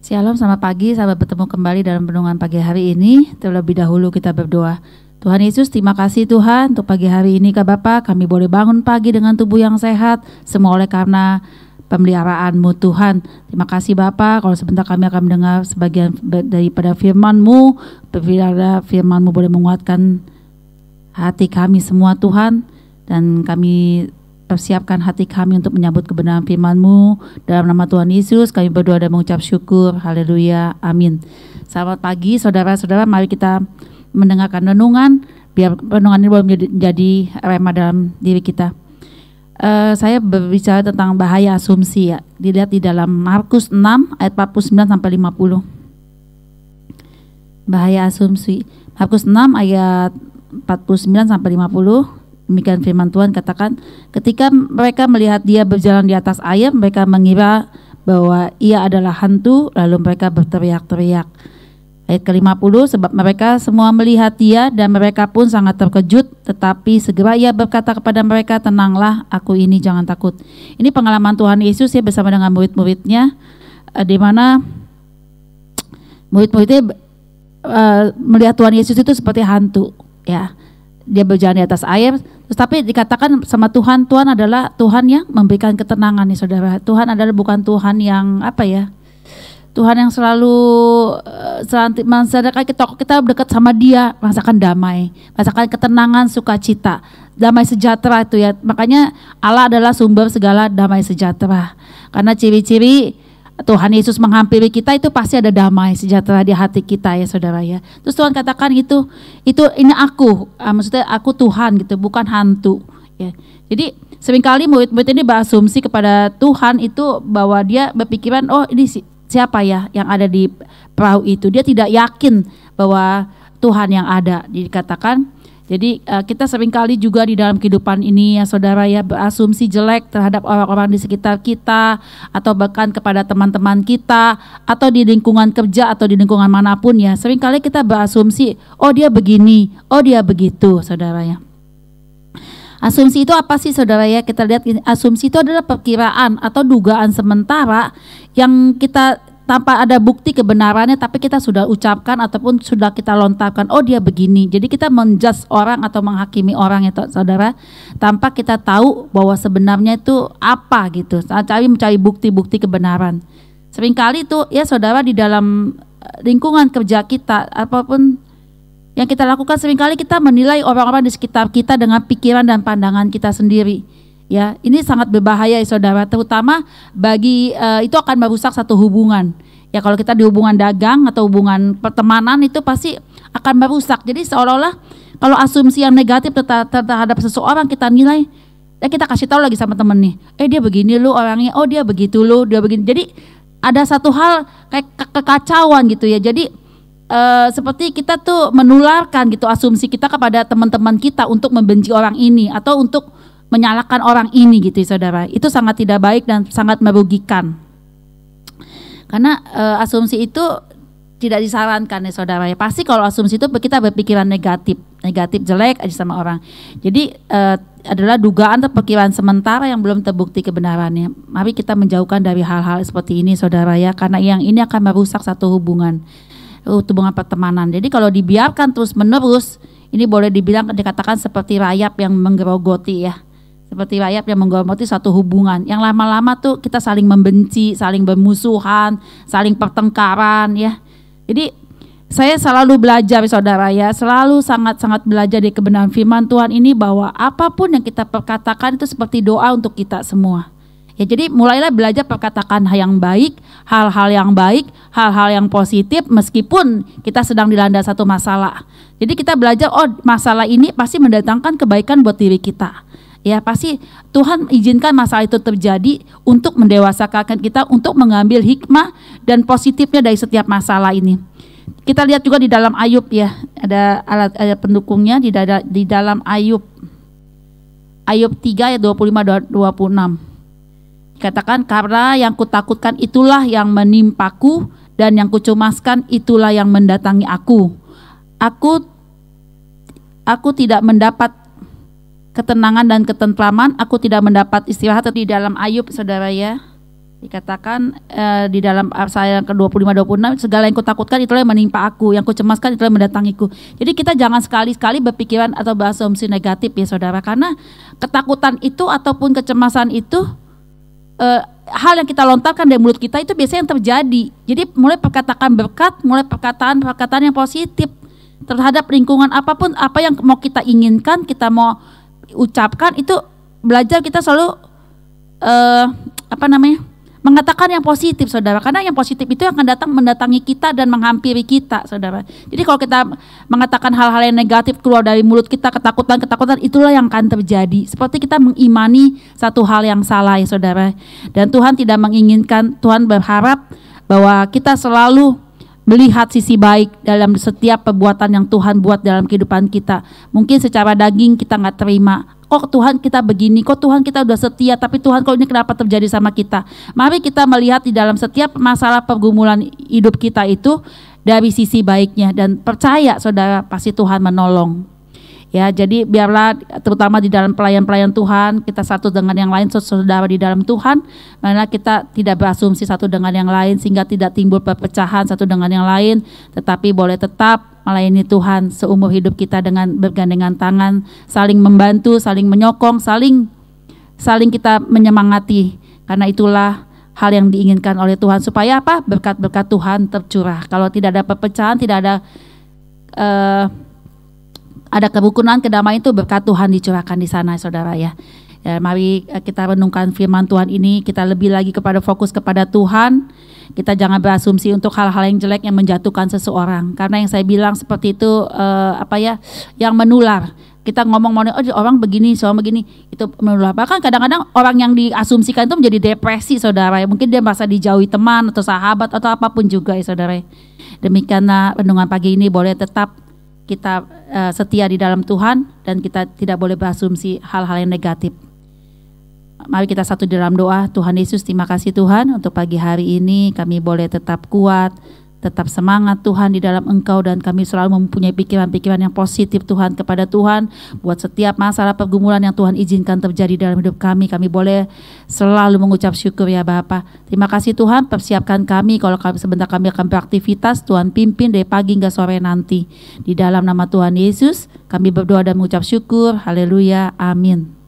Shalom, selamat pagi, sahabat bertemu kembali dalam renungan pagi hari ini. Terlebih dahulu kita berdoa. Tuhan Yesus, terima kasih Tuhan untuk pagi hari ini Kak Bapa, kami boleh bangun pagi dengan tubuh yang sehat, semua oleh karena pemeliharaan-Mu Tuhan. Terima kasih Bapa, kalau sebentar kami akan mendengar sebagian daripada firman-Mu, biarlah firman-Mu boleh menguatkan hati kami semua Tuhan, dan kami persiapkan hati kami untuk menyambut kebenaran firman-Mu. Dalam nama Tuhan Yesus kami berdoa dan mengucap syukur. Haleluya, amin. Selamat pagi saudara-saudara, mari kita mendengarkan renungan, biar renungan ini boleh menjadi rema dalam diri kita. Saya berbicara tentang bahaya asumsi ya. Dilihat di dalam Markus 6 ayat 49 sampai 50. Bahaya asumsi. Markus 6 ayat 49 sampai 50. Demikian firman Tuhan katakan, ketika mereka melihat dia berjalan di atas air, mereka mengira bahwa ia adalah hantu, lalu mereka berteriak-teriak. Ayat ke-50, sebab mereka semua melihat dia dan mereka pun sangat terkejut, tetapi segera ia berkata kepada mereka, tenanglah, aku ini, jangan takut. Ini pengalaman Tuhan Yesus ya bersama dengan murid-muridnya, di mana murid-muridnya melihat Tuhan Yesus itu seperti hantu ya. Dia berjalan di atas air, tetapi dikatakan sama Tuhan, Tuhan adalah Tuhan yang memberikan ketenangan nih saudara. Tuhan adalah bukan Tuhan yang apa ya, Tuhan yang selalu mensadarkan kita dekat sama Dia, merasakan damai, merasakan ketenangan, sukacita, damai sejahtera itu ya. Makanya Allah adalah sumber segala damai sejahtera. Karena ciri-ciri Tuhan Yesus menghampiri kita itu pasti ada damai sejahtera di hati kita ya saudara ya. Terus Tuhan katakan ini aku, maksudnya aku Tuhan gitu, bukan hantu ya. Jadi seringkali murid-murid ini berasumsi kepada Tuhan itu bahwa dia berpikiran, oh ini siapa ya yang ada di perahu itu. Dia tidak yakin bahwa Tuhan yang ada. Dikatakan, jadi kita seringkali juga di dalam kehidupan ini ya saudara ya, berasumsi jelek terhadap orang-orang di sekitar kita, atau bahkan kepada teman-teman kita, atau di lingkungan kerja atau di lingkungan manapun ya. Seringkali kita berasumsi, oh dia begini, oh dia begitu saudara ya. Asumsi itu apa sih saudara ya? Kita lihat, asumsi itu adalah perkiraan atau dugaan sementara yang kita tanpa ada bukti kebenarannya, tapi kita sudah ucapkan ataupun sudah kita lontarkan, oh dia begini. Jadi kita menjudge orang atau menghakimi orang ya saudara, tanpa kita tahu bahwa sebenarnya itu apa gitu. Mencari bukti-bukti kebenaran. Seringkali itu ya saudara, di dalam lingkungan kerja kita, apapun yang kita lakukan, seringkali kita menilai orang-orang di sekitar kita dengan pikiran dan pandangan kita sendiri. Ya, ini sangat berbahaya ya saudara, terutama bagi itu akan merusak satu hubungan. Ya, kalau kita di hubungan dagang atau hubungan pertemanan itu pasti akan merusak. Jadi seolah-olah kalau asumsi yang negatif terhadap seseorang kita nilai, ya kita kasih tahu lagi sama temen nih, dia begini lu orangnya, oh dia begitu lu, dia begini. Jadi ada satu hal kayak kekacauan gitu ya. Jadi seperti kita tuh menularkan gitu asumsi kita kepada teman-teman kita untuk membenci orang ini atau untuk menyalahkan orang ini gitu ya saudara. Itu sangat tidak baik dan sangat merugikan. Karena asumsi itu tidak disarankan ya saudara ya. Pasti kalau asumsi itu kita berpikiran negatif jelek aja sama orang. Jadi adalah dugaan atau perkiraan sementara yang belum terbukti kebenarannya. Mari kita menjauhkan dari hal-hal seperti ini saudara ya, karena yang ini akan merusak satu hubungan pertemanan. Jadi kalau dibiarkan terus-menerus, ini boleh dikatakan seperti rayap yang menggerogoti ya. Seperti rayap yang menggerogoti satu hubungan. Yang lama-lama tuh kita saling membenci, saling bermusuhan, saling pertengkaran ya. Jadi saya selalu belajar saudara ya, selalu sangat-sangat belajar di kebenaran firman Tuhan ini, bahwa apapun yang kita perkatakan itu seperti doa untuk kita semua. Ya, jadi mulailah belajar perkataan yang baik, hal-hal yang baik, hal-hal yang positif meskipun kita sedang dilanda satu masalah. Jadi kita belajar, oh masalah ini pasti mendatangkan kebaikan buat diri kita. Ya, pasti Tuhan izinkan masalah itu terjadi untuk mendewasakan kita, untuk mengambil hikmah dan positifnya dari setiap masalah ini. Kita lihat juga di dalam Ayub ya, ada ayat pendukungnya di dalam Ayub 3 ayat 25-26. Katakan, karena yang kutakutkan itulah yang menimpaku, dan yang kucemaskan itulah yang mendatangi aku. Aku tidak mendapat ketenangan dan ketentraman, aku tidak mendapat istirahat. Di dalam Ayub saudara ya, Dikatakan di dalam Amsal yang ke-25-26, segala yang kutakutkan itulah yang menimpa aku, yang kucemaskan itulah yang mendatangiku. Jadi kita jangan sekali-sekali berpikiran atau berasumsi negatif ya saudara, karena ketakutan itu ataupun kecemasan itu hal yang kita lontarkan dari mulut kita itu biasanya yang terjadi. Jadi mulai perkataan berkat, mulai perkataan yang positif terhadap lingkungan apapun, apa yang mau kita inginkan, kita mau ucapkan, itu belajar kita selalu mengatakan yang positif saudara, karena yang positif itu akan datang mendatangi kita dan menghampiri kita saudara. Jadi kalau kita mengatakan hal-hal yang negatif keluar dari mulut kita, ketakutan itulah yang akan terjadi, seperti kita mengimani satu hal yang salah ya saudara. Dan Tuhan tidak menginginkan, Tuhan berharap bahwa kita selalu melihat sisi baik dalam setiap perbuatan yang Tuhan buat dalam kehidupan kita. Mungkin secara daging kita nggak terima, kok Tuhan kita begini, kok Tuhan kita udah setia, tapi Tuhan kok ini kenapa terjadi sama kita. Mari kita melihat di dalam setiap masalah pergumulan hidup kita itu dari sisi baiknya, dan percaya saudara pasti Tuhan menolong. Ya, jadi biarlah terutama di dalam pelayan-pelayan Tuhan, kita satu dengan yang lain, saudara di dalam Tuhan, mana kita tidak berasumsi satu dengan yang lain sehingga tidak timbul perpecahan satu dengan yang lain, tetapi boleh tetap melayani Tuhan seumur hidup kita dengan bergandengan tangan, saling membantu, saling menyokong, saling kita menyemangati, karena itulah hal yang diinginkan oleh Tuhan, supaya apa? Berkat-berkat Tuhan tercurah. Kalau tidak ada perpecahan, tidak ada kerukunan, kedamaian, itu berkat Tuhan dicurahkan di sana saudara ya. Ya, mari kita renungkan firman Tuhan ini, kita lebih lagi fokus kepada Tuhan. Kita jangan berasumsi untuk hal-hal yang jelek yang menjatuhkan seseorang, karena yang saya bilang seperti itu yang menular. Kita ngomong orang begini, soal begini, itu menular. Bahkan kadang-kadang orang yang diasumsikan itu menjadi depresi saudara ya. Mungkin dia merasa dijauhi teman atau sahabat atau apapun juga ya saudara. Demikianlah renungan pagi ini, boleh tetap kita setia di dalam Tuhan dan kita tidak boleh berasumsi hal-hal yang negatif. Mari kita satu dalam doa. Tuhan Yesus, terima kasih Tuhan untuk pagi hari ini kami boleh tetap kuat, tetap semangat Tuhan di dalam Engkau, dan kami selalu mempunyai pikiran-pikiran yang positif Tuhan kepada Tuhan. Buat setiap masalah pergumulan yang Tuhan izinkan terjadi dalam hidup kami boleh selalu mengucap syukur ya Bapa. Terima kasih Tuhan, persiapkan kami kalau sebentar kami akan beraktivitas, Tuhan pimpin dari pagi hingga sore nanti. Di dalam nama Tuhan Yesus kami berdoa dan mengucap syukur. Haleluya, amin.